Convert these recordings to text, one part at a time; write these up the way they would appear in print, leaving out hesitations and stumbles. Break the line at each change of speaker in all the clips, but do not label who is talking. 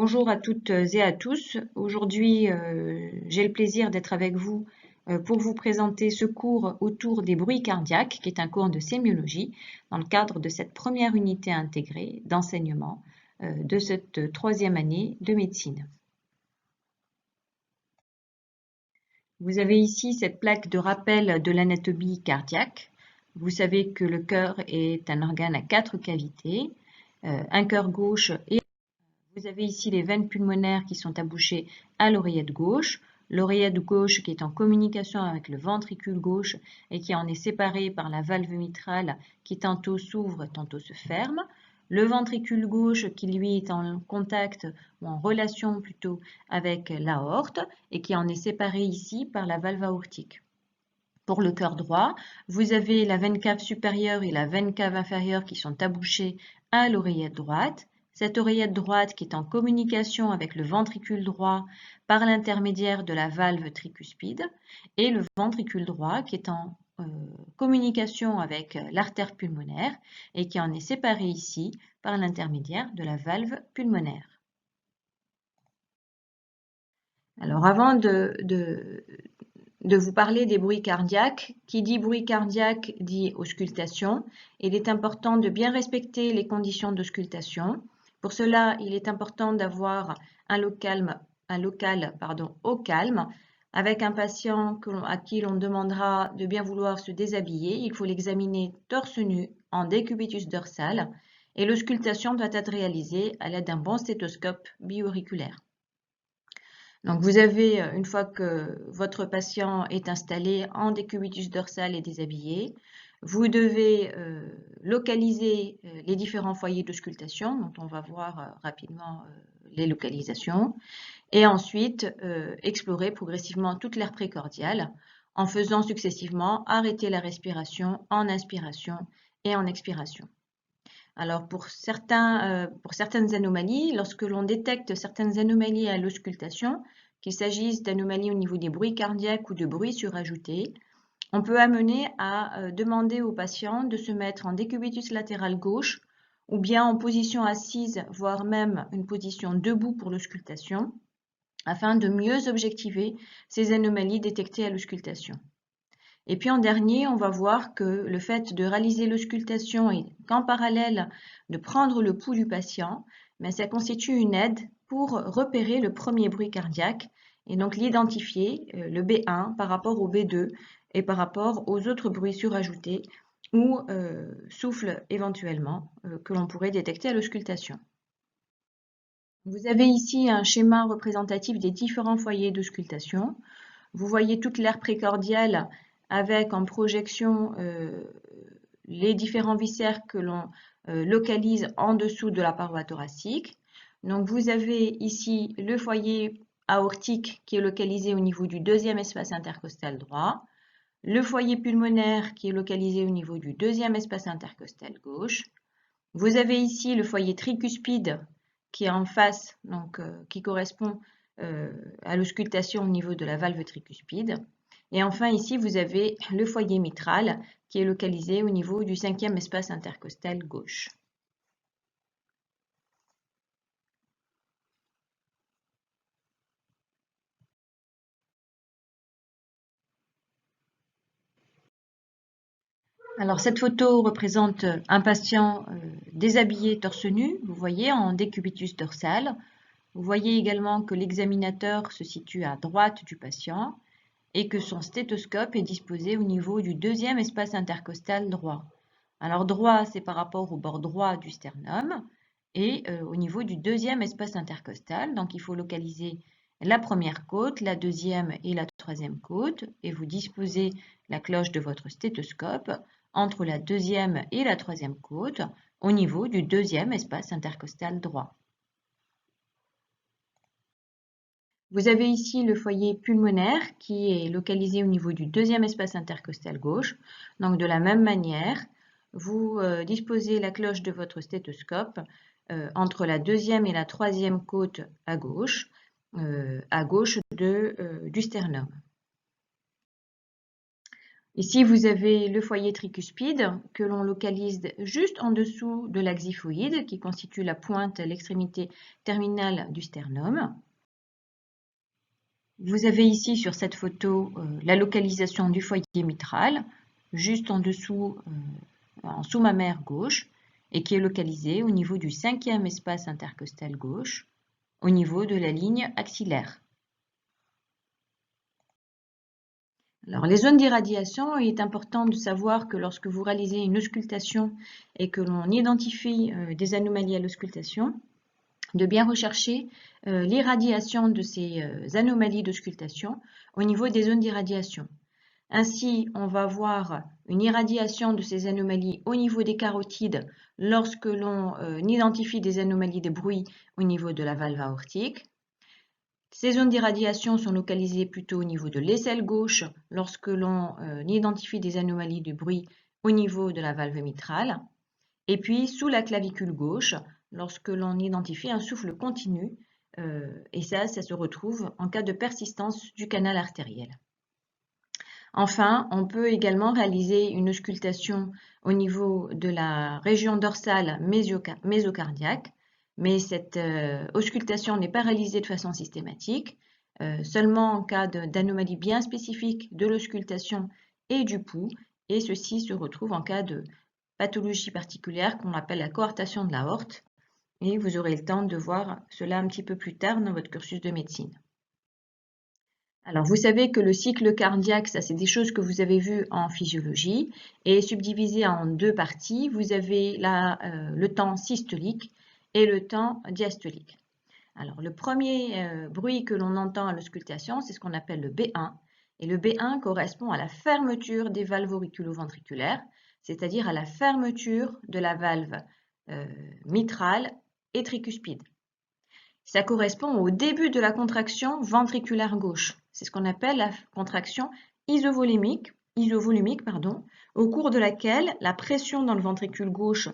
Bonjour à toutes et à tous. Aujourd'hui, j'ai le plaisir d'être avec vous pour vous présenter ce cours autour des bruits cardiaques, qui est un cours de sémiologie dans le cadre de cette première unité intégrée d'enseignement de cette troisième année de médecine. Vous avez ici cette plaque de rappel de l'anatomie cardiaque. Vous savez que le cœur est un organe à 4 cavités, un cœur gauche et vous avez ici les veines pulmonaires qui sont abouchées à l'oreillette gauche qui est en communication avec le ventricule gauche et qui en est séparée par la valve mitrale qui tantôt s'ouvre, tantôt se ferme. Le ventricule gauche qui lui est en contact ou en relation plutôt avec l'aorte et qui en est séparé ici par la valve aortique. Pour le cœur droit, vous avez la veine cave supérieure et la veine cave inférieure qui sont abouchées à l'oreillette droite. Cette oreillette droite qui est en communication avec le ventricule droit par l'intermédiaire de la valve tricuspide et le ventricule droit qui est en communication avec l'artère pulmonaire et qui en est séparé ici par l'intermédiaire de la valve pulmonaire. Alors avant de vous parler des bruits cardiaques. Qui dit bruit cardiaque dit auscultation. Il est important de bien respecter les conditions d'auscultation. Pour cela, il est important d'avoir un local au calme. Avec un patient à qui l'on demandera de bien vouloir se déshabiller, il faut l'examiner torse nu en décubitus dorsal et l'auscultation doit être réalisée à l'aide d'un bon stéthoscope bioauriculaire. Donc vous avez, une fois que votre patient est installé en décubitus dorsal et déshabillé, vous devez localiser les différents foyers d'auscultation, dont on va voir rapidement les localisations, et ensuite explorer progressivement toute l'aire précordiale en faisant successivement arrêter la respiration en inspiration et en expiration. Alors pour certaines anomalies, lorsque l'on détecte certaines anomalies à l'auscultation, qu'il s'agisse d'anomalies au niveau des bruits cardiaques ou de bruits surajoutés, on peut amener à demander au patient de se mettre en décubitus latéral gauche ou bien en position assise, voire même une position debout pour l'auscultation, afin de mieux objectiver ces anomalies détectées à l'auscultation. Et puis en dernier, on va voir que le fait de réaliser l'auscultation et qu'en parallèle de prendre le pouls du patient, ça constitue une aide pour repérer le premier bruit cardiaque et donc l'identifier, le B1 par rapport au B2 et par rapport aux autres bruits surajoutés ou souffles éventuellement que l'on pourrait détecter à l'auscultation. Vous avez ici un schéma représentatif des différents foyers d'auscultation. Vous voyez toute l'aire précordiale avec en projection les différents viscères que l'on localise en dessous de la paroi thoracique. Donc vous avez ici le foyer aortique qui est localisé au niveau du deuxième espace intercostal droit, le foyer pulmonaire qui est localisé au niveau du deuxième espace intercostal gauche. Vous avez ici le foyer tricuspide qui est en face, donc qui correspond à l'auscultation au niveau de la valve tricuspide. Et enfin ici, vous avez le foyer mitral qui est localisé au niveau du cinquième espace intercostal gauche. Alors cette photo représente un patient déshabillé torse nu, vous voyez, en décubitus dorsal. Vous voyez également que l'examinateur se situe à droite du patient et que son stéthoscope est disposé au niveau du deuxième espace intercostal droit. Alors droit, c'est par rapport au bord droit du sternum et au niveau du deuxième espace intercostal. Donc il faut localiser la première côte, la deuxième et la troisième côte et vous disposez la cloche de votre stéthoscope entre la deuxième et la troisième côte au niveau du deuxième espace intercostal droit. Vous avez ici le foyer pulmonaire qui est localisé au niveau du deuxième espace intercostal gauche. Donc de la même manière, vous disposez la cloche de votre stéthoscope entre la deuxième et la troisième côte à gauche du sternum. Ici, vous avez le foyer tricuspide que l'on localise juste en dessous de la xiphoïde qui constitue la pointe, l'extrémité terminale du sternum. Vous avez ici sur cette photo la localisation du foyer mitral, juste en dessous, en sous-mammaire gauche, et qui est localisé au niveau du 5e espace intercostal gauche, au niveau de la ligne axillaire. Alors, les zones d'irradiation, il est important de savoir que lorsque vous réalisez une auscultation et que l'on identifie des anomalies à l'auscultation, de bien rechercher l'irradiation de ces anomalies d'auscultation au niveau des zones d'irradiation. Ainsi, on va voir une irradiation de ces anomalies au niveau des carotides lorsque l'on identifie des anomalies de bruit au niveau de la valve aortique. Ces zones d'irradiation sont localisées plutôt au niveau de l'aisselle gauche lorsque l'on identifie des anomalies de bruit au niveau de la valve mitrale. Et puis sous la clavicule gauche lorsque l'on identifie un souffle continu. Et ça se retrouve en cas de persistance du canal artériel. Enfin, on peut également réaliser une auscultation au niveau de la région dorsale mésocardiaque, mais cette auscultation n'est pas réalisée de façon systématique, seulement en cas d'anomalie bien spécifique de l'auscultation et du pouls, et ceci se retrouve en cas de pathologie particulière qu'on appelle la coartation de l'aorte, et vous aurez le temps de voir cela un petit peu plus tard dans votre cursus de médecine. Alors, vous savez que le cycle cardiaque, ça c'est des choses que vous avez vues en physiologie, est subdivisé en deux parties. Vous avez le temps systolique et le temps diastolique. Alors, le premier bruit que l'on entend à l'auscultation, c'est ce qu'on appelle le B1. Et le B1 correspond à la fermeture des valves auriculo-ventriculaires, c'est-à-dire à la fermeture de la valve mitrale et tricuspide. Ça correspond au début de la contraction ventriculaire gauche. C'est ce qu'on appelle la contraction isovolumique, au cours de laquelle la pression dans le ventricule gauche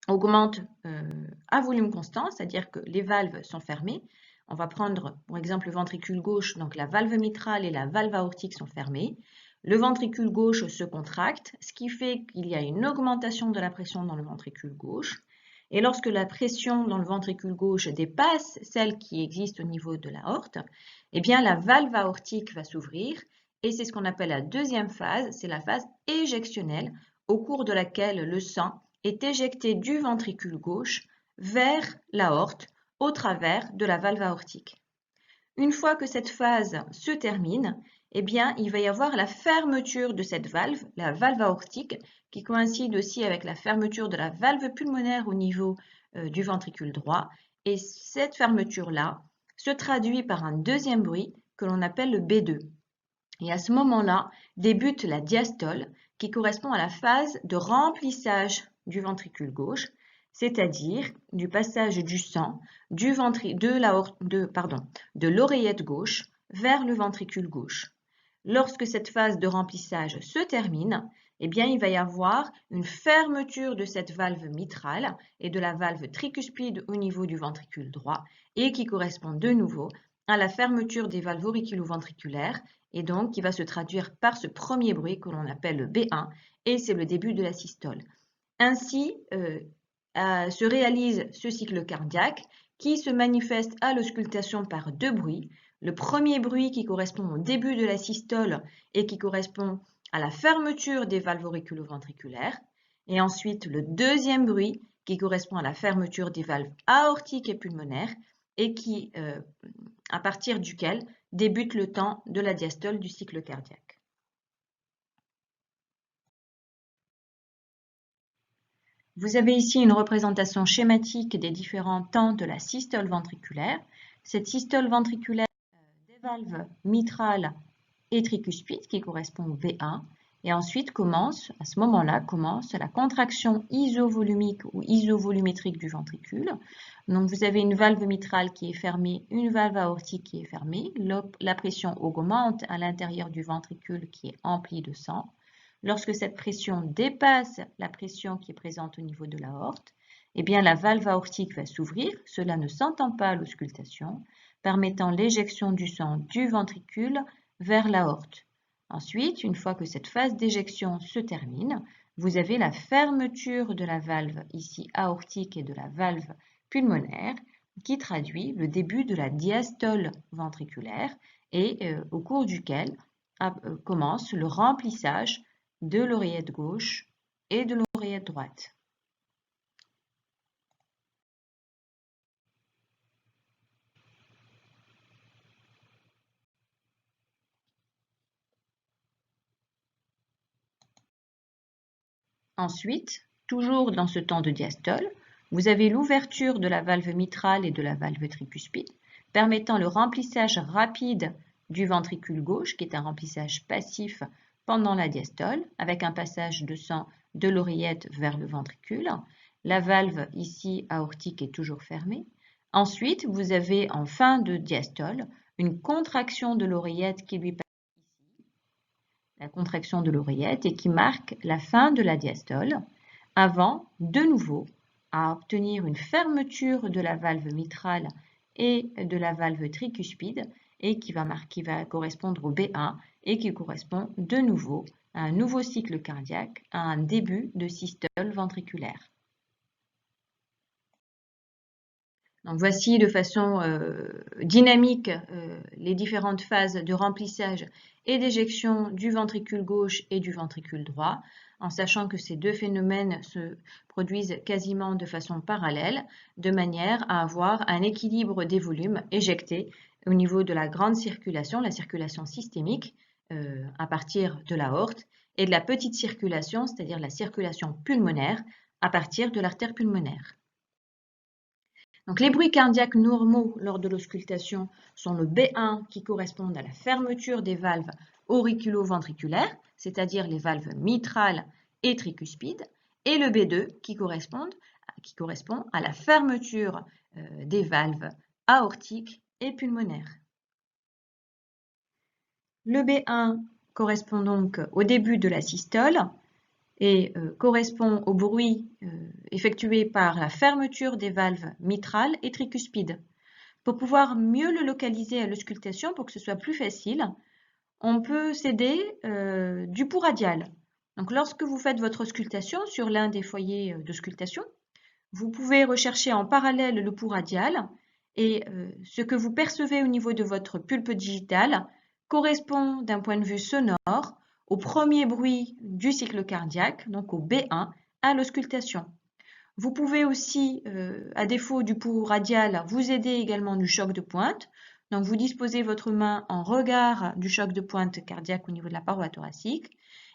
augmente à volume constant, c'est-à-dire que les valves sont fermées. On va prendre, pour exemple, le ventricule gauche, donc la valve mitrale et la valve aortique sont fermées. Le ventricule gauche se contracte, ce qui fait qu'il y a une augmentation de la pression dans le ventricule gauche. Et lorsque la pression dans le ventricule gauche dépasse celle qui existe au niveau de l'aorte, eh bien la valve aortique va s'ouvrir et c'est ce qu'on appelle la deuxième phase, c'est la phase éjectionnelle au cours de laquelle le sang est éjecté du ventricule gauche vers l'aorte au travers de la valve aortique. Une fois que cette phase se termine, eh bien, il va y avoir la fermeture de cette valve, la valve aortique, qui coïncide aussi avec la fermeture de la valve pulmonaire au niveau du ventricule droit. Et cette fermeture-là se traduit par un deuxième bruit que l'on appelle le B2. Et à ce moment-là, débute la diastole, qui correspond à la phase de remplissage du ventricule gauche, c'est-à-dire du passage du sang de l'oreillette gauche vers le ventricule gauche. Lorsque cette phase de remplissage se termine, eh bien, il va y avoir une fermeture de cette valve mitrale et de la valve tricuspide au niveau du ventricule droit et qui correspond de nouveau à la fermeture des valves auriculo-ventriculaires et donc qui va se traduire par ce premier bruit que l'on appelle le B1 et c'est le début de la systole. Ainsi se réalise ce cycle cardiaque qui se manifeste à l'auscultation par deux bruits. Le premier bruit qui correspond au début de la systole et qui correspond à la fermeture des valves auriculo-ventriculaires. Et ensuite, le deuxième bruit qui correspond à la fermeture des valves aortiques et pulmonaires et qui, à partir duquel débute le temps de la diastole du cycle cardiaque. Vous avez ici une représentation schématique des différents temps de la systole ventriculaire. Cette systole ventriculaire des valves mitrales et tricuspides qui correspond au V1 et ensuite à ce moment-là commence la contraction isovolumique ou isovolumétrique du ventricule. Donc vous avez une valve mitrale qui est fermée, une valve aortique qui est fermée, la pression augmente à l'intérieur du ventricule qui est empli de sang. Lorsque cette pression dépasse la pression qui est présente au niveau de l'aorte, eh bien la valve aortique va s'ouvrir, cela ne s'entend pas à l'auscultation, permettant l'éjection du sang du ventricule vers l'aorte. Ensuite, une fois que cette phase d'éjection se termine, vous avez la fermeture de la valve ici aortique et de la valve pulmonaire qui traduit le début de la diastole ventriculaire et au cours duquel commence le remplissage de l'oreillette gauche et de l'oreillette droite. Ensuite, toujours dans ce temps de diastole, vous avez l'ouverture de la valve mitrale et de la valve tricuspide, permettant le remplissage rapide du ventricule gauche, qui est un remplissage passif pendant la diastole, avec un passage de sang de l'oreillette vers le ventricule. La valve ici aortique est toujours fermée. Ensuite, vous avez en fin de diastole une contraction de l'oreillette qui lui permet la contraction de l'oreillette et qui marque la fin de la diastole, avant de nouveau à obtenir une fermeture de la valve mitrale et de la valve tricuspide et qui va correspondre au B1 et qui correspond de nouveau à un nouveau cycle cardiaque, à un début de systole ventriculaire. Donc voici de façon dynamique les différentes phases de remplissage et d'éjection du ventricule gauche et du ventricule droit, en sachant que ces deux phénomènes se produisent quasiment de façon parallèle, de manière à avoir un équilibre des volumes éjectés au niveau de la grande circulation, la circulation systémique à partir de l'aorte, et de la petite circulation, c'est-à-dire la circulation pulmonaire, à partir de l'artère pulmonaire. Donc, les bruits cardiaques normaux lors de l'auscultation sont le B1 qui correspond à la fermeture des valves auriculo-ventriculaires, c'est-à-dire les valves mitrales et tricuspides, et le B2 qui correspond à la fermeture des valves aortiques et pulmonaires. Le B1 correspond donc au début de la systole et correspond au bruit effectué par la fermeture des valves mitrales et tricuspides. Pour pouvoir mieux le localiser à l'auscultation, pour que ce soit plus facile, on peut s'aider du pouls radial. Donc, lorsque vous faites votre auscultation sur l'un des foyers d'auscultation, vous pouvez rechercher en parallèle le pouls radial et ce que vous percevez au niveau de votre pulpe digitale correspond d'un point de vue sonore au premier bruit du cycle cardiaque, donc au B1, à l'auscultation. Vous pouvez aussi, à défaut du pouls radial, vous aider également du choc de pointe. Donc, vous disposez votre main en regard du choc de pointe cardiaque au niveau de la paroi thoracique.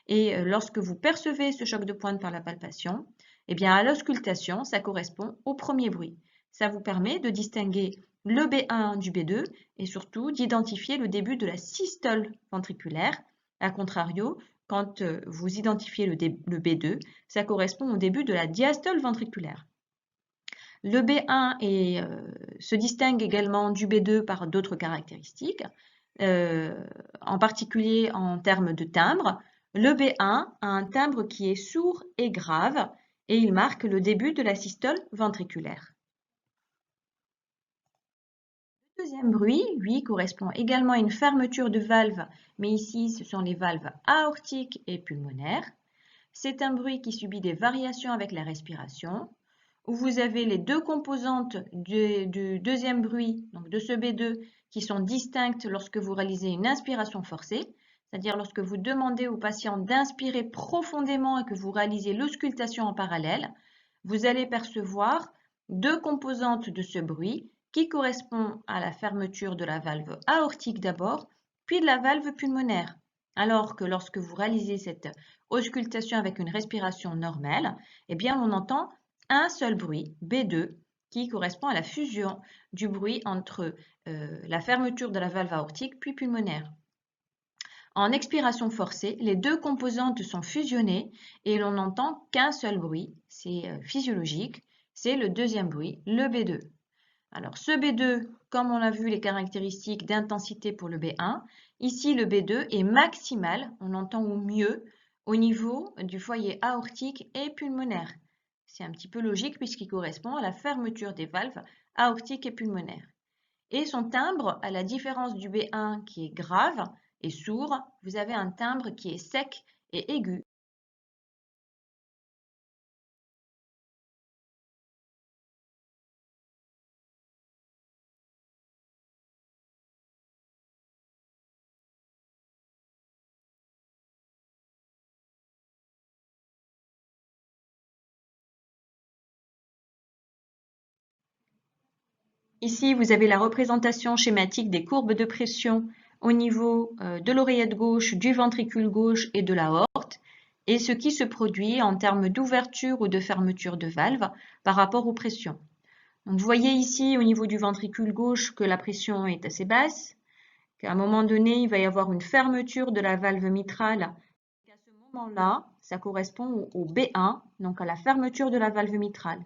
Et lorsque vous percevez ce choc de pointe par la palpation, eh bien, à l'auscultation, ça correspond au premier bruit. Ça vous permet de distinguer le B1 du B2 et surtout d'identifier le début de la systole ventriculaire. A contrario, quand vous identifiez le B2, ça correspond au début de la diastole ventriculaire. Le B1 se distingue également du B2 par d'autres caractéristiques, en particulier en termes de timbre. Le B1 a un timbre qui est sourd et grave et il marque le début de la systole ventriculaire. Le deuxième bruit, lui, correspond également à une fermeture de valve, mais ici, ce sont les valves aortiques et pulmonaires. C'est un bruit qui subit des variations avec la respiration, où vous avez les deux composantes du deuxième bruit, donc de ce B2, qui sont distinctes lorsque vous réalisez une inspiration forcée, c'est-à-dire lorsque vous demandez au patient d'inspirer profondément et que vous réalisez l'auscultation en parallèle, vous allez percevoir deux composantes de ce bruit qui correspondent à la fermeture de la valve aortique d'abord, puis de la valve pulmonaire. Alors que lorsque vous réalisez cette auscultation avec une respiration normale, eh bien on entend un seul bruit, B2, qui correspond à la fusion du bruit entre la fermeture de la valve aortique puis pulmonaire. En expiration forcée, les deux composantes sont fusionnées et l'on n'entend qu'un seul bruit, c'est physiologique, c'est le deuxième bruit, le B2. Alors ce B2, comme on a vu les caractéristiques d'intensité pour le B1, ici le B2 est maximal, on entend au mieux au niveau du foyer aortique et pulmonaire. C'est un petit peu logique puisqu'il correspond à la fermeture des valves aortiques et pulmonaires. Et son timbre, à la différence du B1 qui est grave, et sourd, vous avez un timbre qui est sec et aigu. Ici, vous avez la représentation schématique des courbes de pression au niveau de l'oreillette gauche, du ventricule gauche et de l'aorte, et ce qui se produit en termes d'ouverture ou de fermeture de valve par rapport aux pressions. Donc, vous voyez ici au niveau du ventricule gauche que la pression est assez basse, qu'à un moment donné, il va y avoir une fermeture de la valve mitrale. Et à ce moment-là, ça correspond au B1, donc à la fermeture de la valve mitrale.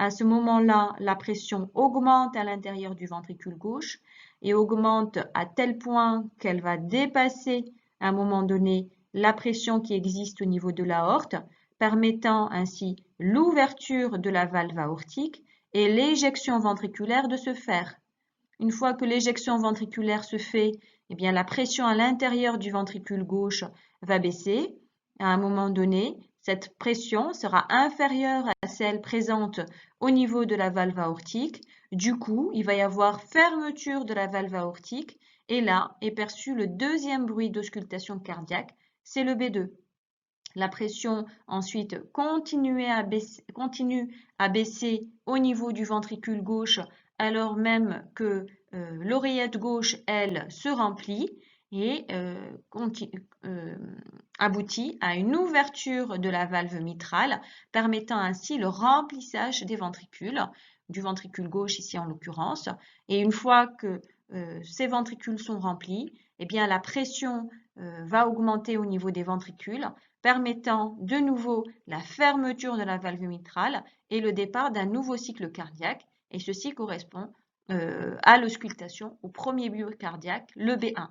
À ce moment-là, la pression augmente à l'intérieur du ventricule gauche et augmente à tel point qu'elle va dépasser à un moment donné la pression qui existe au niveau de l'aorte, permettant ainsi l'ouverture de la valve aortique et l'éjection ventriculaire de se faire. Une fois que l'éjection ventriculaire se fait, eh bien, la pression à l'intérieur du ventricule gauche va baisser. À un moment donné, cette pression sera inférieure à celle présente au niveau de la valve aortique. Du coup, il va y avoir fermeture de la valve aortique et là est perçu le deuxième bruit d'auscultation cardiaque, c'est le B2. La pression ensuite continue à baisser au niveau du ventricule gauche alors même que l'oreillette gauche, elle, se remplit et aboutit à une ouverture de la valve mitrale, permettant ainsi le remplissage des ventricules, du ventricule gauche ici en l'occurrence. Et une fois que ces ventricules sont remplis, eh bien, la pression va augmenter au niveau des ventricules, permettant de nouveau la fermeture de la valve mitrale et le départ d'un nouveau cycle cardiaque. Et ceci correspond à l'auscultation, au premier but cardiaque, le B1.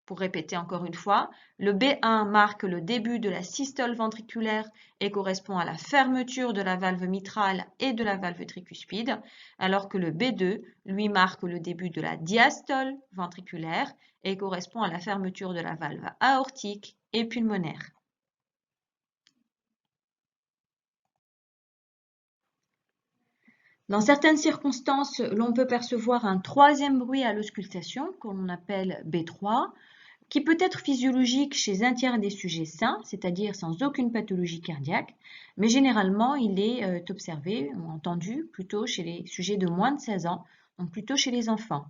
Pour répéter encore une fois, le B1 marque le début de la systole ventriculaire et correspond à la fermeture de la valve mitrale et de la valve tricuspide, alors que le B2, lui, marque le début de la diastole ventriculaire et correspond à la fermeture de la valve aortique et pulmonaire. Dans certaines circonstances, l'on peut percevoir un troisième bruit à l'auscultation, qu'on appelle B3, qui peut être physiologique chez un tiers des sujets sains, c'est-à-dire sans aucune pathologie cardiaque, mais généralement il est observé ou entendu plutôt chez les sujets de moins de 16 ans, donc plutôt chez les enfants.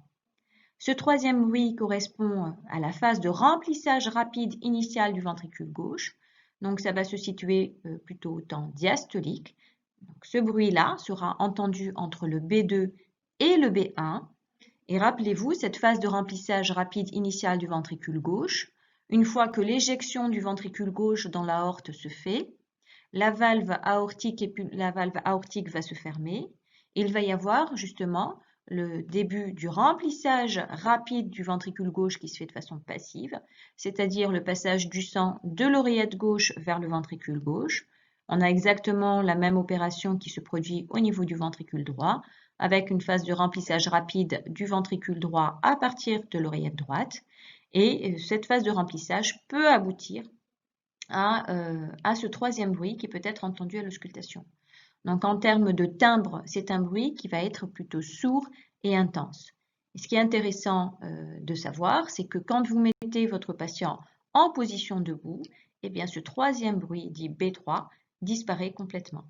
Ce troisième bruit correspond à la phase de remplissage rapide initial du ventricule gauche, donc ça va se situer plutôt au temps diastolique. Donc, ce bruit-là sera entendu entre le B2 et le B1. Et rappelez-vous, cette phase de remplissage rapide initial du ventricule gauche, une fois que l'éjection du ventricule gauche dans l'aorte se fait, la valve aortique va se fermer. Il va y avoir justement le début du remplissage rapide du ventricule gauche qui se fait de façon passive, c'est-à-dire le passage du sang de l'oreillette gauche vers le ventricule gauche. On a exactement la même opération qui se produit au niveau du ventricule droit, avec une phase de remplissage rapide du ventricule droit à partir de l'oreillette droite. Et cette phase de remplissage peut aboutir à ce troisième bruit qui peut être entendu à l'auscultation. Donc en termes de timbre, c'est un bruit qui va être plutôt sourd et intense. Et ce qui est intéressant de savoir, c'est que quand vous mettez votre patient en position debout, eh bien ce troisième bruit, dit B3, disparaît complètement.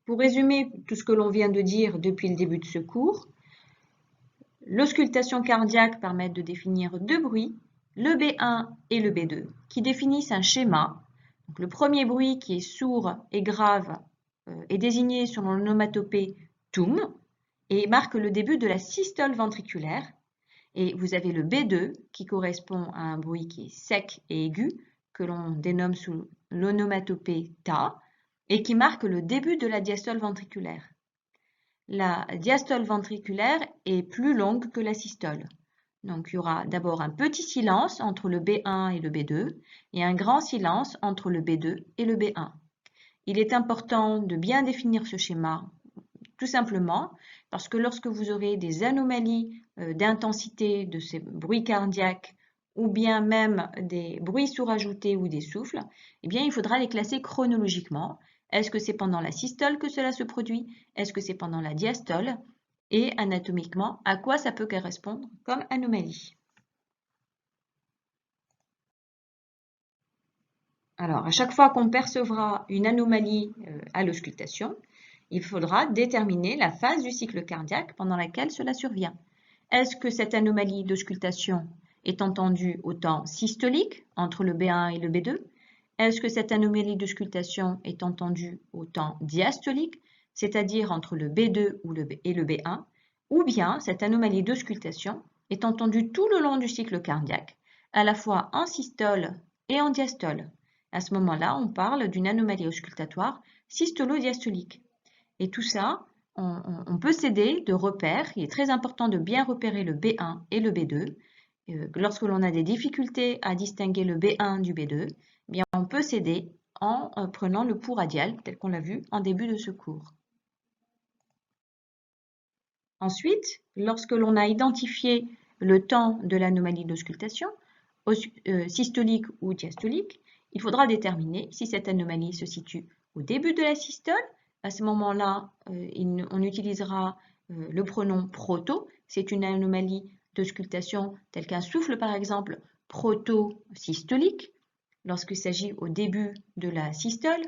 Pour résumer tout ce que l'on vient de dire depuis le début de ce cours, l'auscultation cardiaque permet de définir deux bruits, le B1 et le B2, qui définissent un schéma. Donc, le premier bruit, qui est sourd et grave, est désigné selon l'onomatopée TUM et marque le début de la systole ventriculaire. Et vous avez le B2 qui correspond à un bruit qui est sec et aigu, que l'on dénomme sous l'onomatopée TA, et qui marque le début de la diastole ventriculaire. La diastole ventriculaire est plus longue que la systole. Donc il y aura d'abord un petit silence entre le B1 et le B2 et un grand silence entre le B2 et le B1. Il est important de bien définir ce schéma Tout simplement parce que lorsque vous aurez des anomalies d'intensité de ces bruits cardiaques ou bien même des bruits surajoutés ou des souffles, eh bien, il faudra les classer chronologiquement. Est-ce que c'est pendant la systole que cela se produit? Est-ce que c'est pendant la diastole? Et anatomiquement, à quoi ça peut correspondre comme anomalie? Alors, à chaque fois qu'on percevra une anomalie à l'auscultation, il faudra déterminer la phase du cycle cardiaque pendant laquelle cela survient. Est-ce que cette anomalie d'auscultation est entendue au temps systolique, entre le B1 et le B2? Est-ce que cette anomalie d'auscultation est entendue au temps diastolique, c'est-à-dire entre le B2 et le B1? Ou bien cette anomalie d'auscultation est entendue tout le long du cycle cardiaque, à la fois en systole et en diastole? À ce moment-là, on parle d'une anomalie auscultatoire systolo-diastolique. Et tout ça, on peut s'aider de repères. Il est très important de bien repérer le B1 et le B2. Lorsque l'on a des difficultés à distinguer le B1 du B2, eh bien on peut s'aider en prenant le pouls radial, tel qu'on l'a vu en début de ce cours. Ensuite, lorsque l'on a identifié le temps de l'anomalie d'auscultation, systolique ou diastolique, il faudra déterminer si cette anomalie se situe au début de la systole. À ce moment-là, on utilisera le pronom proto. C'est une anomalie d'auscultation telle qu'un souffle, par exemple, proto-systolique, lorsqu'il s'agit au début de la systole,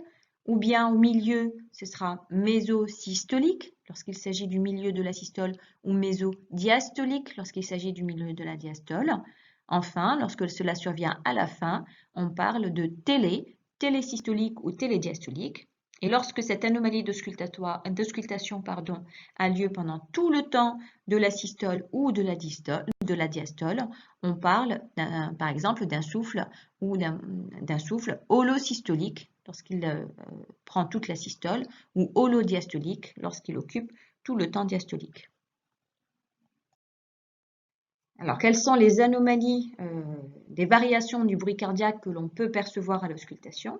ou bien au milieu, ce sera mésosystolique, lorsqu'il s'agit du milieu de la systole, ou mésodiastolique, lorsqu'il s'agit du milieu de la diastole. Enfin, lorsque cela survient à la fin, on parle de télésystolique ou télédiastolique. Et lorsque cette anomalie d'auscultation a lieu pendant tout le temps de la systole ou de la diastole, on parle par exemple d'un souffle ou d'un souffle holosystolique lorsqu'il prend toute la systole ou holodiastolique lorsqu'il occupe tout le temps diastolique. Alors, quelles sont les anomalies des variations du bruit cardiaque que l'on peut percevoir à l'auscultation?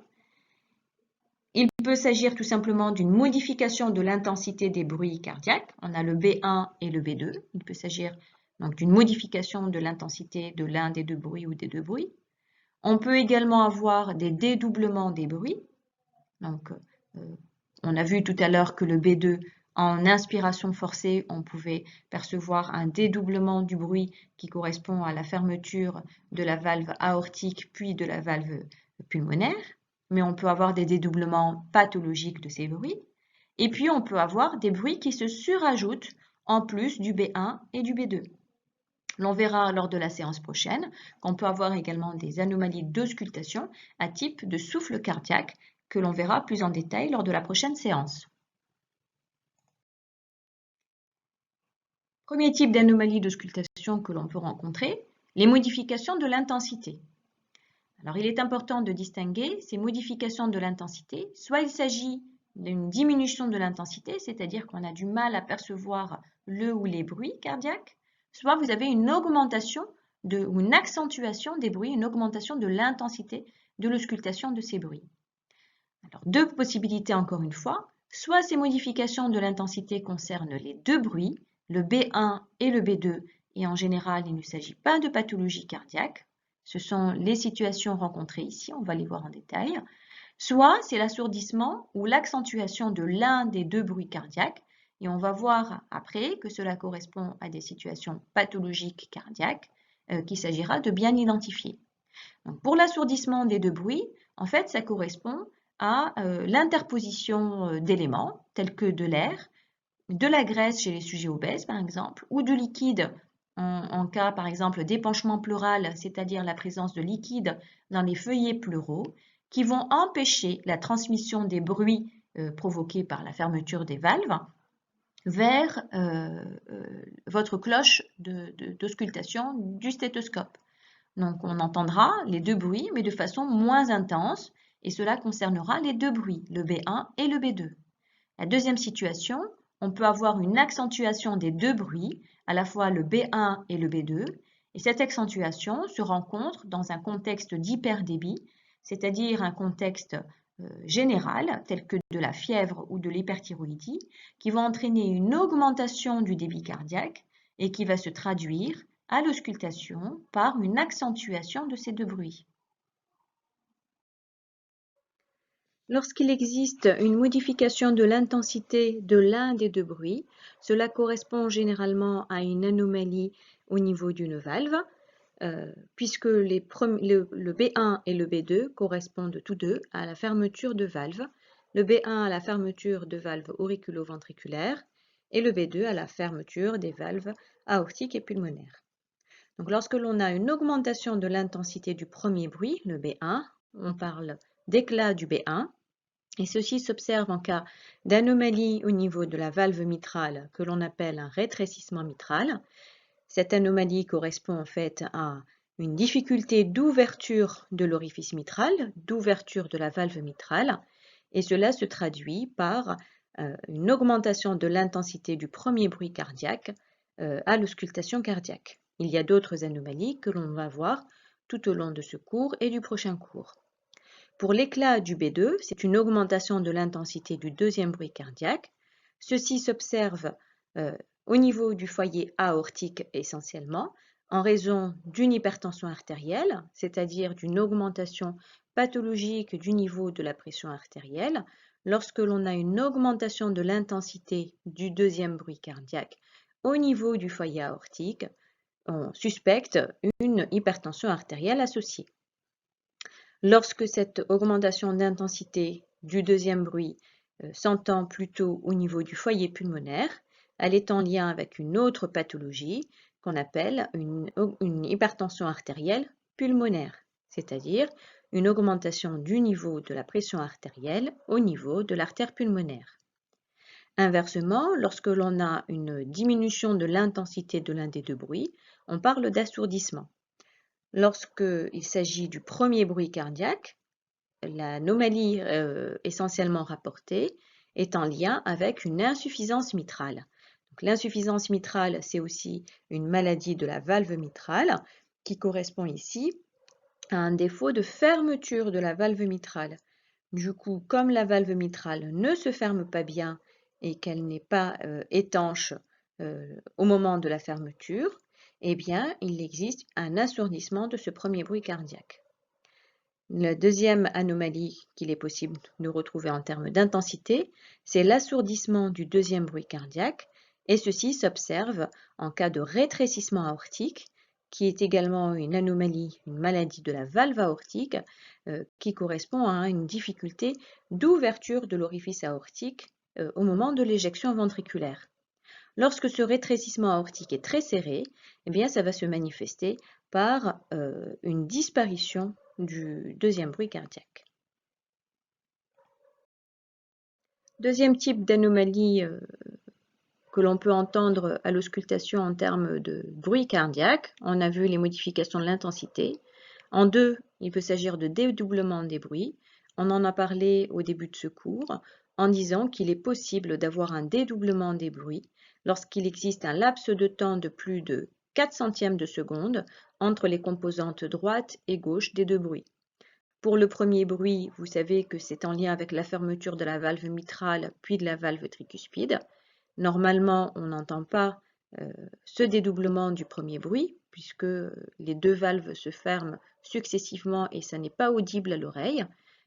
Il peut s'agir tout simplement d'une modification de l'intensité des bruits cardiaques. On a le B1 et le B2. Il peut s'agir donc d'une modification de l'intensité de l'un des deux bruits ou des deux bruits. On peut également avoir des dédoublements des bruits. Donc, on a vu tout à l'heure que le B2, en inspiration forcée, on pouvait percevoir un dédoublement du bruit qui correspond à la fermeture de la valve aortique puis de la valve pulmonaire. Mais on peut avoir des dédoublements pathologiques de ces bruits. Et puis, on peut avoir des bruits qui se surajoutent en plus du B1 et du B2. L'on verra lors de la séance prochaine qu'on peut avoir également des anomalies d'auscultation à type de souffle cardiaque que l'on verra plus en détail lors de la prochaine séance. Premier type d'anomalie d'auscultation que l'on peut rencontrer, les modifications de l'intensité. Alors, il est important de distinguer ces modifications de l'intensité. Soit il s'agit d'une diminution de l'intensité, c'est-à-dire qu'on a du mal à percevoir le ou les bruits cardiaques, soit vous avez une augmentation ou une accentuation des bruits, une augmentation de l'intensité de l'auscultation de ces bruits. Alors, deux possibilités encore une fois. Soit ces modifications de l'intensité concernent les deux bruits, le B1 et le B2, et en général, il ne s'agit pas de pathologie cardiaque. Ce sont les situations rencontrées ici, on va les voir en détail. Soit c'est l'assourdissement ou l'accentuation de l'un des deux bruits cardiaques, et on va voir après que cela correspond à des situations pathologiques cardiaques qu'il s'agira de bien identifier. Donc, pour l'assourdissement des deux bruits, en fait, ça correspond à l'interposition d'éléments tels que de l'air, de la graisse chez les sujets obèses par exemple, ou de liquide en cas par exemple d'épanchement pleural, c'est-à-dire la présence de liquide dans les feuillets pleuraux, qui vont empêcher la transmission des bruits provoqués par la fermeture des valves vers votre cloche d'auscultation du stéthoscope. Donc on entendra les deux bruits, mais de façon moins intense, et cela concernera les deux bruits, le B1 et le B2. La deuxième situation, on peut avoir une accentuation des deux bruits, à la fois le B1 et le B2, et cette accentuation se rencontre dans un contexte d'hyperdébit, c'est-à-dire un contexte générales, telles que de la fièvre ou de l'hyperthyroïdie, qui vont entraîner une augmentation du débit cardiaque et qui va se traduire à l'auscultation par une accentuation de ces deux bruits. Lorsqu'il existe une modification de l'intensité de l'un des deux bruits, cela correspond généralement à une anomalie au niveau d'une valve, puisque le B1 et le B2 correspondent tous deux à la fermeture de valve, le B1 à la fermeture de valve auriculo-ventriculaire et le B2 à la fermeture des valves aortiques et pulmonaires. Donc, lorsque l'on a une augmentation de l'intensité du premier bruit, le B1, on parle d'éclat du B1, et ceci s'observe en cas d'anomalie au niveau de la valve mitrale que l'on appelle un rétrécissement mitral. Cette anomalie correspond en fait à une difficulté d'ouverture de l'orifice mitral, d'ouverture de la valve mitrale, et cela se traduit par une augmentation de l'intensité du premier bruit cardiaque à l'auscultation cardiaque. Il y a d'autres anomalies que l'on va voir tout au long de ce cours et du prochain cours. Pour l'éclat du B2, c'est une augmentation de l'intensité du deuxième bruit cardiaque. Ceci s'observe au niveau du foyer aortique essentiellement, en raison d'une hypertension artérielle, c'est-à-dire d'une augmentation pathologique du niveau de la pression artérielle. Lorsque l'on a une augmentation de l'intensité du deuxième bruit cardiaque au niveau du foyer aortique, on suspecte une hypertension artérielle associée. Lorsque cette augmentation d'intensité du deuxième bruit s'entend plutôt au niveau du foyer pulmonaire, elle est en lien avec une autre pathologie qu'on appelle une hypertension artérielle pulmonaire, c'est-à-dire une augmentation du niveau de la pression artérielle au niveau de l'artère pulmonaire. Inversement, lorsque l'on a une diminution de l'intensité de l'un des deux bruits, on parle d'assourdissement. Lorsqu'il s'agit du premier bruit cardiaque, l'anomalie essentiellement rapportée est en lien avec une insuffisance mitrale. L'insuffisance mitrale, c'est aussi une maladie de la valve mitrale qui correspond ici à un défaut de fermeture de la valve mitrale. Du coup, comme la valve mitrale ne se ferme pas bien et qu'elle n'est pas étanche au moment de la fermeture, eh bien, il existe un assourdissement de ce premier bruit cardiaque. La deuxième anomalie qu'il est possible de retrouver en termes d'intensité, c'est l'assourdissement du deuxième bruit cardiaque, et ceci s'observe en cas de rétrécissement aortique, qui est également une anomalie, une maladie de la valve aortique, qui correspond à une difficulté d'ouverture de l'orifice aortique au moment de l'éjection ventriculaire. Lorsque ce rétrécissement aortique est très serré, eh bien, ça va se manifester par une disparition du deuxième bruit cardiaque. Deuxième type d'anomalie que l'on peut entendre à l'auscultation en termes de bruit cardiaque, on a vu les modifications de l'intensité. En deux, il peut s'agir de dédoublement des bruits. On en a parlé au début de ce cours en disant qu'il est possible d'avoir un dédoublement des bruits lorsqu'il existe un laps de temps de plus de 4 centièmes de seconde entre les composantes droite et gauche des deux bruits. Pour le premier bruit, vous savez que c'est en lien avec la fermeture de la valve mitrale puis de la valve tricuspide. Normalement, on n'entend pas ce dédoublement du premier bruit puisque les deux valves se ferment successivement et ça n'est pas audible à l'oreille.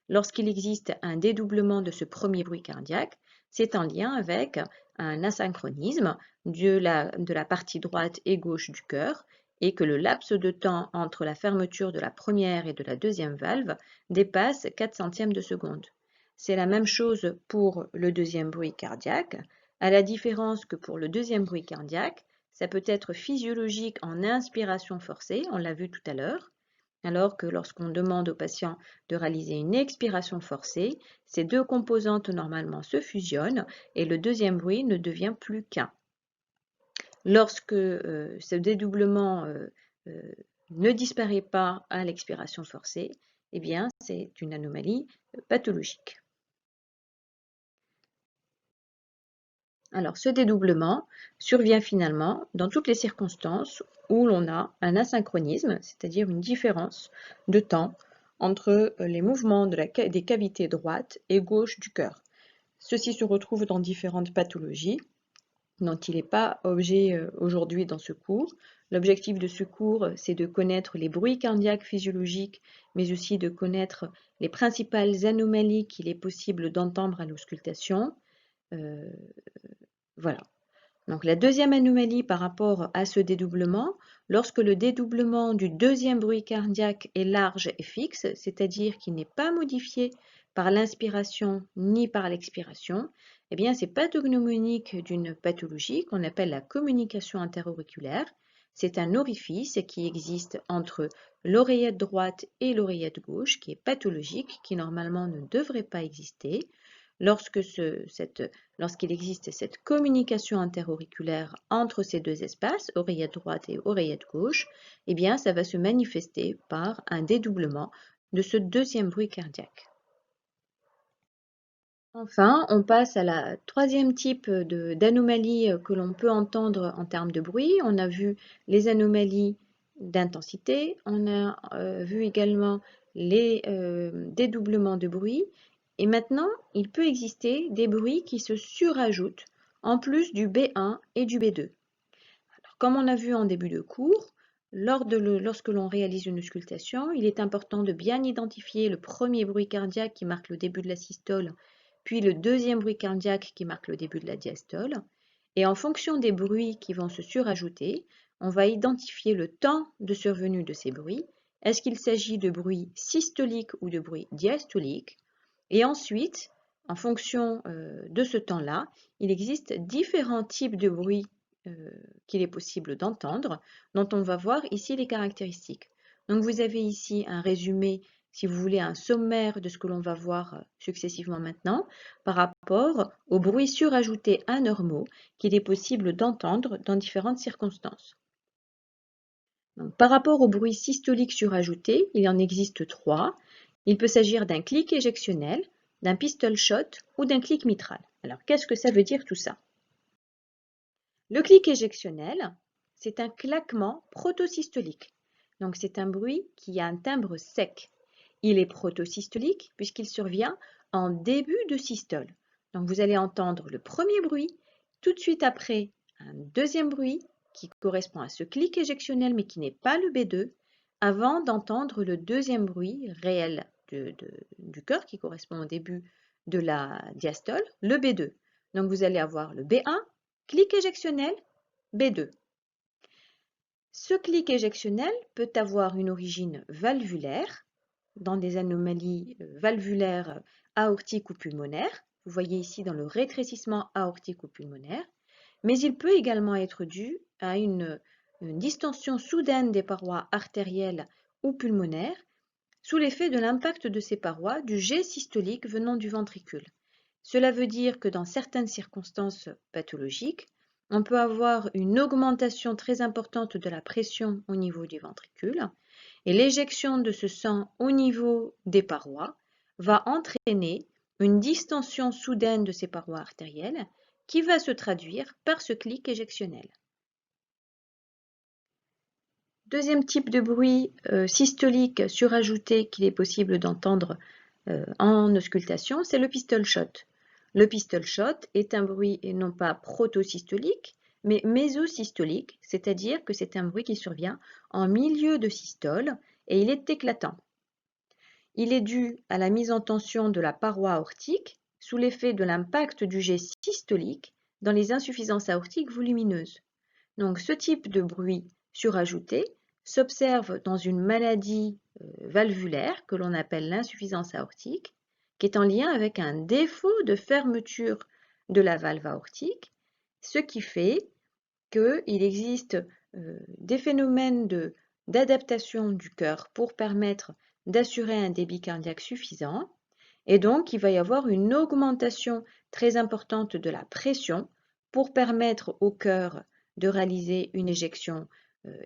Lorsqu'il existe un dédoublement de ce premier bruit cardiaque, c'est en lien avec un asynchronisme de la partie droite et gauche du cœur et que le laps de temps entre la fermeture de la première et de la deuxième valve dépasse 4 centièmes de seconde. C'est la même chose pour le deuxième bruit cardiaque, à la différence que pour le deuxième bruit cardiaque, ça peut être physiologique en inspiration forcée, on l'a vu tout à l'heure, alors que lorsqu'on demande au patient de réaliser une expiration forcée, ces deux composantes normalement se fusionnent et le deuxième bruit ne devient plus qu'un. Lorsque ce dédoublement ne disparaît pas à l'expiration forcée, eh bien, c'est une anomalie pathologique. Alors, ce dédoublement survient finalement dans toutes les circonstances où l'on a un asynchronisme, c'est-à-dire une différence de temps entre les mouvements des cavités droite et gauche du cœur. Ceci se retrouve dans différentes pathologies dont il n'est pas objet aujourd'hui dans ce cours. L'objectif de ce cours, c'est de connaître les bruits cardiaques physiologiques, mais aussi de connaître les principales anomalies qu'il est possible d'entendre à l'auscultation. Voilà. Donc la deuxième anomalie par rapport à ce dédoublement, lorsque le dédoublement du deuxième bruit cardiaque est large et fixe, c'est-à-dire qu'il n'est pas modifié par l'inspiration ni par l'expiration, eh bien c'est pathognomonique d'une pathologie qu'on appelle la communication interauriculaire. C'est un orifice qui existe entre l'oreillette droite et l'oreillette gauche, qui est pathologique, qui normalement ne devrait pas exister. Lorsqu'il existe cette communication interauriculaire entre ces deux espaces, oreillette droite et oreillette gauche, eh bien, ça va se manifester par un dédoublement de ce deuxième bruit cardiaque. Enfin, on passe à la troisième type d'anomalie que l'on peut entendre en termes de bruit. On a vu les anomalies d'intensité, on a vu également les dédoublements de bruit. Et maintenant, il peut exister des bruits qui se surajoutent en plus du B1 et du B2. Alors, comme on a vu en début de cours, lorsque l'on réalise une auscultation, il est important de bien identifier le premier bruit cardiaque qui marque le début de la systole, puis le deuxième bruit cardiaque qui marque le début de la diastole. Et en fonction des bruits qui vont se surajouter, on va identifier le temps de survenue de ces bruits. Est-ce qu'il s'agit de bruits systoliques ou de bruits diastoliques? Et ensuite, en fonction de ce temps-là, il existe différents types de bruits qu'il est possible d'entendre, dont on va voir ici les caractéristiques. Donc vous avez ici un résumé, si vous voulez, un sommaire de ce que l'on va voir successivement maintenant, par rapport aux bruits surajoutés anormaux qu'il est possible d'entendre dans différentes circonstances. Donc, par rapport aux bruits systoliques surajoutés, il en existe trois. Il peut s'agir d'un clic éjectionnel, d'un pistol shot ou d'un clic mitral. Alors, qu'est-ce que ça veut dire tout ça? Le clic éjectionnel, c'est un claquement protosystolique. Donc, c'est un bruit qui a un timbre sec. Il est protosystolique puisqu'il survient en début de systole. Donc, vous allez entendre le premier bruit, tout de suite après un deuxième bruit qui correspond à ce clic éjectionnel mais qui n'est pas le B2, avant d'entendre le deuxième bruit réel du cœur qui correspond au début de la diastole, le B2. Donc vous allez avoir le B1, clic éjectionnel, B2. Ce clic éjectionnel peut avoir une origine valvulaire, dans des anomalies valvulaires aortiques ou pulmonaires. Vous voyez ici dans le rétrécissement aortique ou pulmonaire. Mais il peut également être dû à une distension soudaine des parois artérielles ou pulmonaires sous l'effet de l'impact de ces parois du jet systolique venant du ventricule. Cela veut dire que dans certaines circonstances pathologiques, on peut avoir une augmentation très importante de la pression au niveau du ventricule et l'éjection de ce sang au niveau des parois va entraîner une distension soudaine de ces parois artérielles qui va se traduire par ce clic éjectionnel. Deuxième type de bruit systolique surajouté qu'il est possible d'entendre en auscultation, c'est le pistol shot. Le pistol shot est un bruit non pas protosystolique, mais mésosystolique, c'est-à-dire que c'est un bruit qui survient en milieu de systole et il est éclatant. Il est dû à la mise en tension de la paroi aortique sous l'effet de l'impact du jet systolique dans les insuffisances aortiques volumineuses. Donc ce type de bruit surajouté s'observe dans une maladie valvulaire que l'on appelle l'insuffisance aortique, qui est en lien avec un défaut de fermeture de la valve aortique, ce qui fait qu'il existe des phénomènes d'adaptation du cœur pour permettre d'assurer un débit cardiaque suffisant, et donc il va y avoir une augmentation très importante de la pression pour permettre au cœur de réaliser une éjection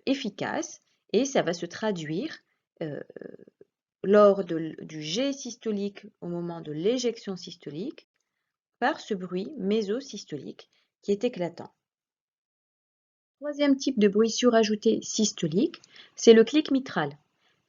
efficace, et ça va se traduire lors du jet systolique au moment de l'éjection systolique par ce bruit mésosystolique qui est éclatant. Troisième type de bruit surajouté systolique, c'est le clic mitral.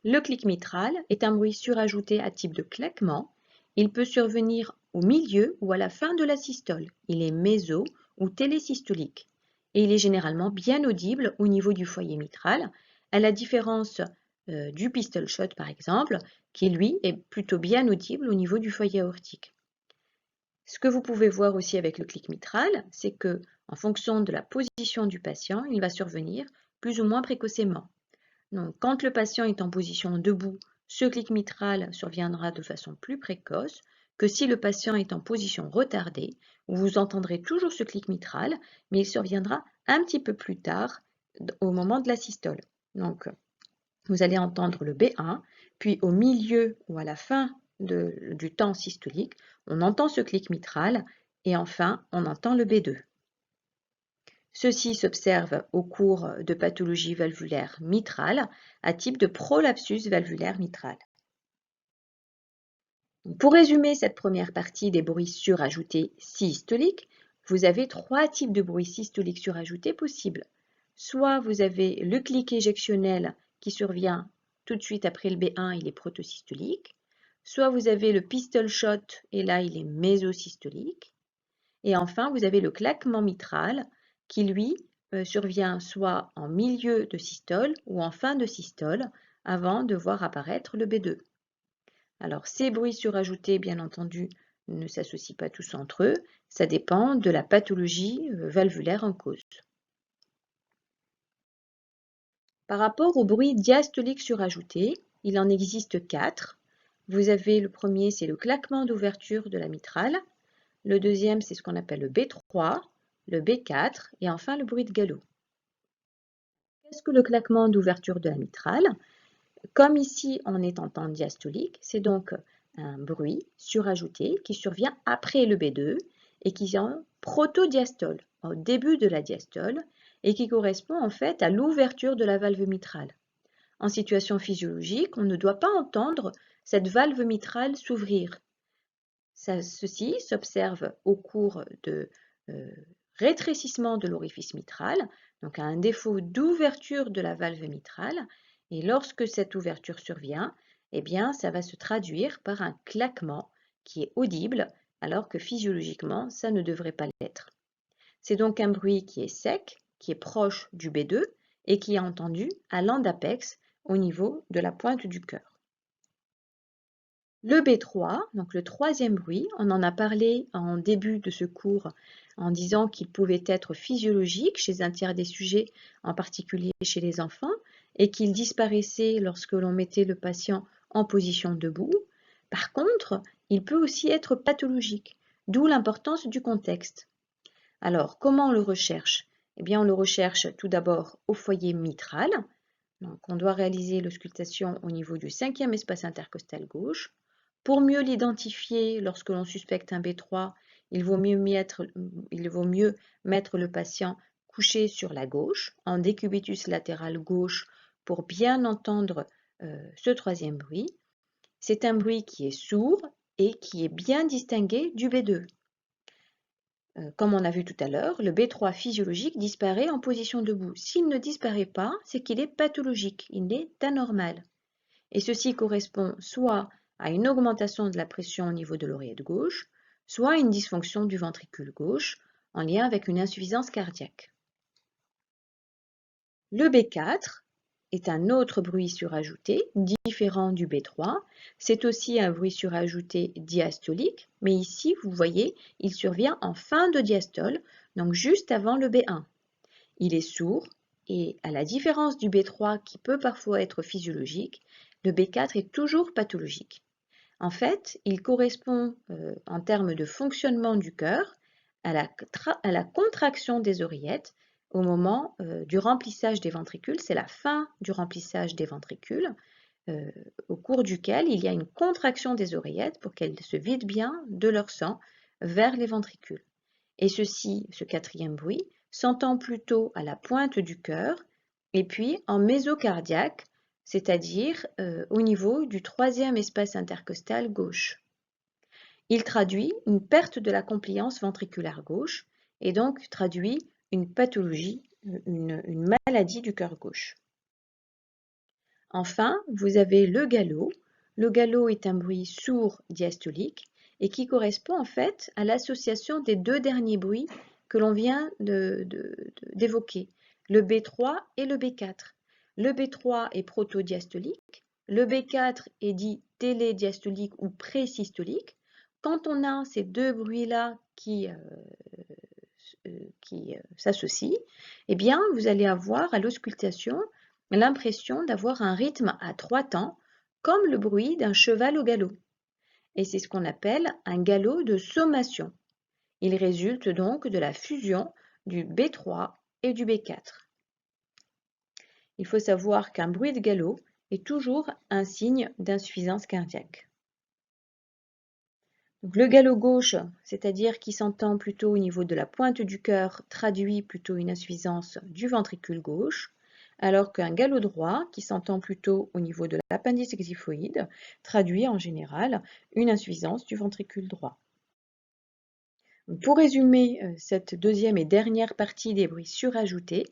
Le clic mitral est un bruit surajouté à type de claquement. Il peut survenir au milieu ou à la fin de la systole. Il est méso ou télésystolique. Et il est généralement bien audible au niveau du foyer mitral, à la différence du pistol shot par exemple, qui lui est plutôt bien audible au niveau du foyer aortique. Ce que vous pouvez voir aussi avec le clic mitral, c'est que en fonction de la position du patient, il va survenir plus ou moins précocement. Donc, quand le patient est en position debout, ce clic mitral surviendra de façon plus précoce que si le patient est en position retardée, où vous entendrez toujours ce clic mitral, mais il surviendra un petit peu plus tard au moment de la systole. Donc, vous allez entendre le B1, puis au milieu ou à la fin du temps systolique, on entend ce clic mitral et enfin, on entend le B2. Ceci s'observe au cours de pathologies valvulaires mitrales à type de prolapsus valvulaire mitral. Pour résumer cette première partie des bruits surajoutés systoliques, vous avez trois types de bruits systoliques surajoutés possibles. Soit vous avez le clic éjectionnel qui survient tout de suite après le B1, il est protosystolique. Soit vous avez le pistol shot et là il est mésosystolique. Et enfin, vous avez le claquement mitral qui, lui, survient soit en milieu de systole ou en fin de systole avant de voir apparaître le B2. Alors, ces bruits surajoutés, bien entendu, ne s'associent pas tous entre eux. Ça dépend de la pathologie valvulaire en cause. Par rapport aux bruits diastoliques surajoutés, il en existe 4. Vous avez le premier, c'est le claquement d'ouverture de la mitrale. Le deuxième, c'est ce qu'on appelle le B3, le B4 et enfin le bruit de galop. Qu'est-ce que le claquement d'ouverture de la mitrale? Comme ici on est en temps diastolique, c'est donc un bruit surajouté qui survient après le B2 et qui est en protodiastole, au début de la diastole, et qui correspond en fait à l'ouverture de la valve mitrale. En situation physiologique, on ne doit pas entendre cette valve mitrale s'ouvrir. Ceci s'observe au cours de rétrécissement de l'orifice mitral, donc à un défaut d'ouverture de la valve mitrale, et lorsque cette ouverture survient, eh bien, ça va se traduire par un claquement qui est audible, alors que physiologiquement, ça ne devrait pas l'être. C'est donc un bruit qui est sec, qui est proche du B2 et qui est entendu à l'endapex au niveau de la pointe du cœur. Le B3, donc le troisième bruit, on en a parlé en début de ce cours en disant qu'il pouvait être physiologique chez un tiers des sujets, en particulier chez les enfants, et qu'il disparaissait lorsque l'on mettait le patient en position debout. Par contre, il peut aussi être pathologique, d'où l'importance du contexte. Alors, comment on le recherche? Eh bien, on le recherche tout d'abord au foyer mitral. Donc, on doit réaliser l'auscultation au niveau du 5e espace intercostal gauche. Pour mieux l'identifier, lorsque l'on suspecte un B3, il vaut mieux mettre le patient couché sur la gauche, en décubitus latéral gauche, pour bien entendre ce troisième bruit. C'est un bruit qui est sourd et qui est bien distingué du B2. Comme on a vu tout à l'heure, le B3 physiologique disparaît en position debout. S'il ne disparaît pas, c'est qu'il est pathologique, il est anormal. Et ceci correspond soit à une augmentation de la pression au niveau de l'oreillette gauche, soit à une dysfonction du ventricule gauche en lien avec une insuffisance cardiaque. Le B4 est un autre bruit surajouté, différent du B3. C'est aussi un bruit surajouté diastolique, mais ici, vous voyez, il survient en fin de diastole, donc juste avant le B1. Il est sourd et, à la différence du B3 qui peut parfois être physiologique, le B4 est toujours pathologique. En fait, il correspond, en termes de fonctionnement du cœur, à la contraction des oreillettes au moment du remplissage des ventricules. C'est la fin du remplissage des ventricules, au cours duquel il y a une contraction des oreillettes pour qu'elles se vident bien de leur sang vers les ventricules. Et ce quatrième bruit, s'entend plutôt à la pointe du cœur et puis en mésocardiaque, c'est-à-dire au niveau du 3e espace intercostal gauche. Il traduit une perte de la compliance ventriculaire gauche et donc traduit une pathologie, une maladie du cœur gauche. Enfin, vous avez le galop. Le galop est un bruit sourd diastolique et qui correspond en fait à l'association des deux derniers bruits que l'on vient d'évoquer, le B3 et le B4. Le B3 est protodiastolique, le B4 est dit télédiastolique ou présystolique. Quand on a ces deux bruits-là qui s'associent, eh bien, vous allez avoir à l'auscultation l'impression d'avoir un rythme à 3 temps, comme le bruit d'un cheval au galop. Et c'est ce qu'on appelle un galop de sommation. Il résulte donc de la fusion du B3 et du B4. Il faut savoir qu'un bruit de galop est toujours un signe d'insuffisance cardiaque. Donc, le galop gauche, c'est-à-dire qui s'entend plutôt au niveau de la pointe du cœur, traduit plutôt une insuffisance du ventricule gauche, alors qu'un galop droit, qui s'entend plutôt au niveau de l'appendice xiphoïde, traduit en général une insuffisance du ventricule droit. Pour résumer cette deuxième et dernière partie des bruits surajoutés,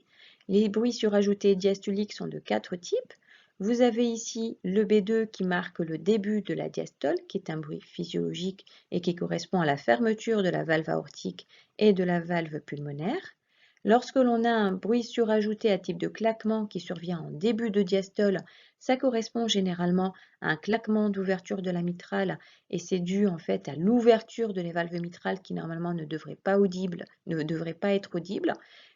les bruits surajoutés diastoliques sont de 4 types. Vous avez ici le B2 qui marque le début de la diastole, qui est un bruit physiologique et qui correspond à la fermeture de la valve aortique et de la valve pulmonaire. Lorsque l'on a un bruit surajouté à type de claquement qui survient en début de diastole, ça correspond généralement à un claquement d'ouverture de la mitrale et c'est dû en fait à l'ouverture de les valves mitrales qui normalement ne devraient pas être audibles.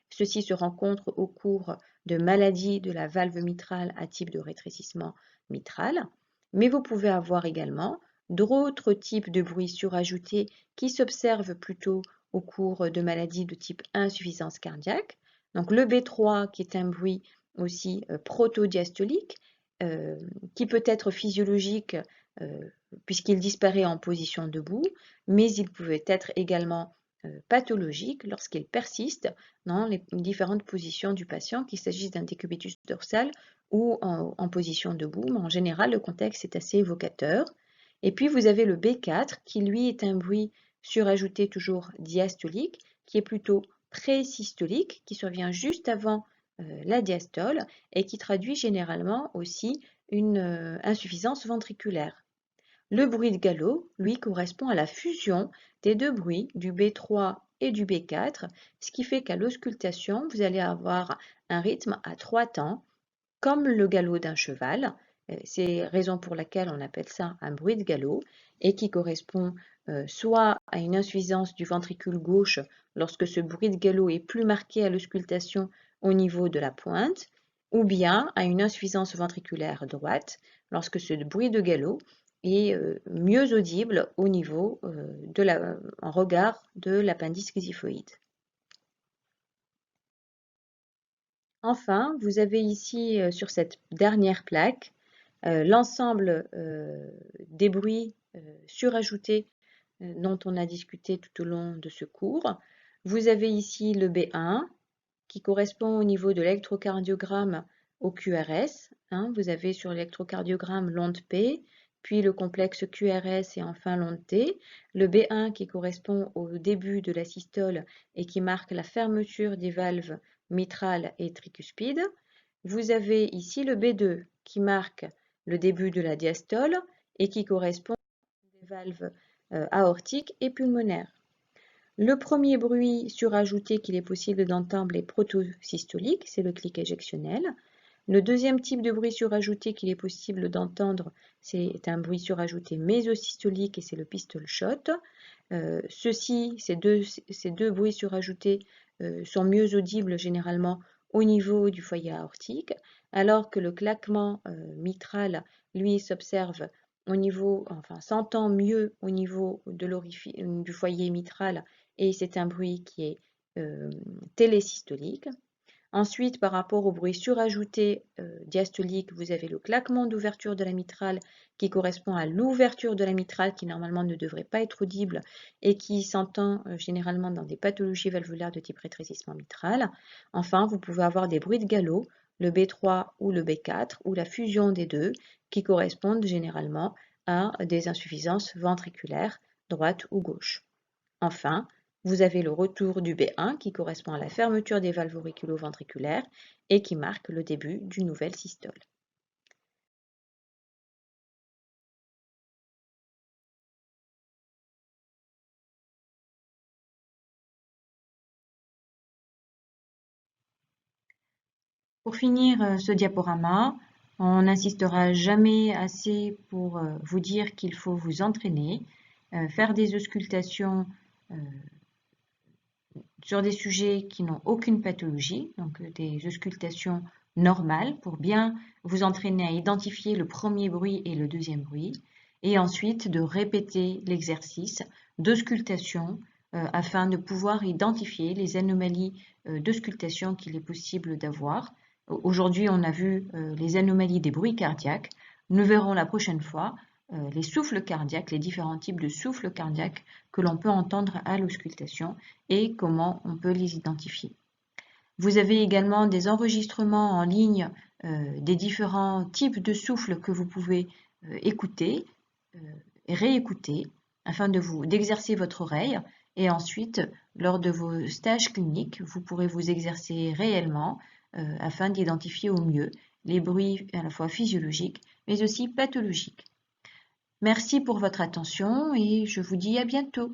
Ceci se rencontre au cours de maladies de la valve mitrale à type de rétrécissement mitral, mais vous pouvez avoir également d'autres types de bruits surajoutés qui s'observent plutôt au cours de maladies de type insuffisance cardiaque. Donc le B3 qui est un bruit aussi protodiastolique qui peut être physiologique puisqu'il disparaît en position debout, mais il pouvait être également pathologique lorsqu'il persiste dans les différentes positions du patient, qu'il s'agisse d'un décubitus dorsal ou en position debout, mais en général le contexte est assez évocateur. Et puis vous avez le B4 qui lui est un bruit surajouté toujours diastolique, qui est plutôt présystolique, qui survient juste avant la diastole et qui traduit généralement aussi une insuffisance ventriculaire. Le bruit de galop, lui, correspond à la fusion des deux bruits, du B3 et du B4, ce qui fait qu'à l'auscultation, vous allez avoir un rythme à 3 temps, comme le galop d'un cheval. C'est raison pour laquelle on appelle ça un bruit de galop et qui correspond soit à une insuffisance du ventricule gauche lorsque ce bruit de galop est plus marqué à l'auscultation au niveau de la pointe, ou bien à une insuffisance ventriculaire droite lorsque ce bruit de galop est mieux audible au niveau en regard de l'appendice xiphoïde. Enfin, vous avez ici sur cette dernière plaque l'ensemble des bruits surajoutés dont on a discuté tout au long de ce cours. Vous avez ici le B1 qui correspond au niveau de l'électrocardiogramme au QRS. Vous avez sur l'électrocardiogramme l'onde P, puis le complexe QRS et enfin l'onde T. Le B1 qui correspond au début de la systole et qui marque la fermeture des valves mitrales et tricuspides. Vous avez ici le B2 qui marque le début de la diastole et qui correspond aux valves aortiques et pulmonaires. Le premier bruit surajouté qu'il est possible d'entendre est protosystolique, c'est le clic éjectionnel. Le deuxième type de bruit surajouté qu'il est possible d'entendre, c'est un bruit surajouté mésosystolique et c'est le pistol shot. Ces deux bruits surajoutés sont mieux audibles généralement au niveau du foyer aortique, alors que le claquement mitral, lui, s'observe au niveau, enfin s'entend mieux au niveau du foyer mitral et c'est un bruit qui est télésystolique. Ensuite, par rapport au bruit surajouté diastolique, vous avez le claquement d'ouverture de la mitrale qui correspond à l'ouverture de la mitrale qui normalement ne devrait pas être audible et qui s'entend généralement dans des pathologies valvulaires de type rétrécissement mitral. Enfin, vous pouvez avoir des bruits de galop, le B3 ou le B4 ou la fusion des deux qui correspondent généralement à des insuffisances ventriculaires droite ou gauche. Enfin, vous avez le retour du B1 qui correspond à la fermeture des valves auriculo-ventriculaires et qui marque le début d'une nouvelle systole. Pour finir ce diaporama, on n'insistera jamais assez pour vous dire qu'il faut vous entraîner, faire des auscultations sur des sujets qui n'ont aucune pathologie, donc des auscultations normales pour bien vous entraîner à identifier le premier bruit et le deuxième bruit, et ensuite de répéter l'exercice d'auscultation afin de pouvoir identifier les anomalies d'auscultation qu'il est possible d'avoir. Aujourd'hui, on a vu les anomalies des bruits cardiaques. Nous verrons la prochaine fois les souffles cardiaques, les différents types de souffles cardiaques que l'on peut entendre à l'auscultation et comment on peut les identifier. Vous avez également des enregistrements en ligne des différents types de souffles que vous pouvez écouter et réécouter afin d'exercer votre oreille, et ensuite lors de vos stages cliniques vous pourrez vous exercer réellement afin d'identifier au mieux les bruits à la fois physiologiques mais aussi pathologiques. Merci pour votre attention et je vous dis à bientôt.